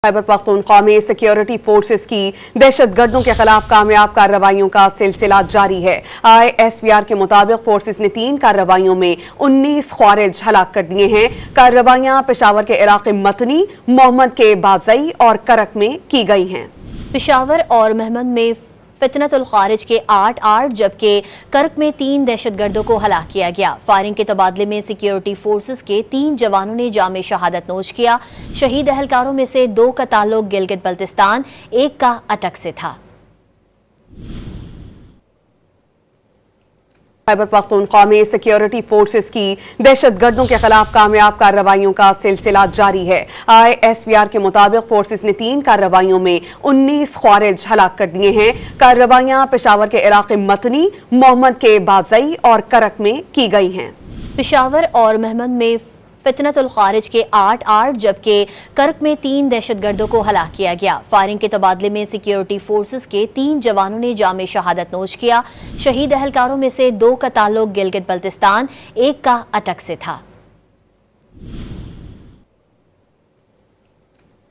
खैबर पख्तूनख्वा में security forces की दहशतगर्दों के खिलाफ कामयाब कार्रवाइयों का सिलसिला जारी है। ISPR के मुताबिक फोर्सेस ने 3 कार्रवाइयों में 19 ख्वारिज हलाक कर दिए हैं। कार्रवाइयां पेशावर के इलाके मतनी, मोहम्मद के बाज़ई और करक में की गई हैं। पेशावर और मोहम्मद में फितनतुल खारिज के 8 जबकि करक में 3 दहशतगर्दों को हलाक किया गया। फायरिंग के तबादले में सिक्योरिटी फोर्सेस के 3 जवानों ने जामे शहादत नोश किया। शहीद अहलकारों में से 2 का ताल्लुक गिलगित बल्तिस्तान, 1 का अटक से था। खैबर पख्तूनख्वा में सिक्योरिटी फोर्सेस की दहशतगर्दों के खिलाफ कामयाब कार्रवाइयों का सिलसिला जारी है। ISPR के मुताबिक फोर्सेस ने 3 कार्रवाइयों में 19 ख्वारिज हलाक कर दिए हैं। कार्रवाइयां पेशावर के इलाके मतनी, मोहम्मद के बाज़ई और करक में की गई हैं। पेशावर और मोहम्मद में फितनतुल खारिज के 8 जबकि करक में 3 दहशतगर्दों को हलाक किया गया। फायरिंग के तबादले में सिक्योरिटी फोर्सेस के 3 जवानों ने जामे शहादत नोश किया। शहीद अहलकारों में से 2 का ताल्लुक गिलगित बल्तिस्तान, 1 का अटक से था।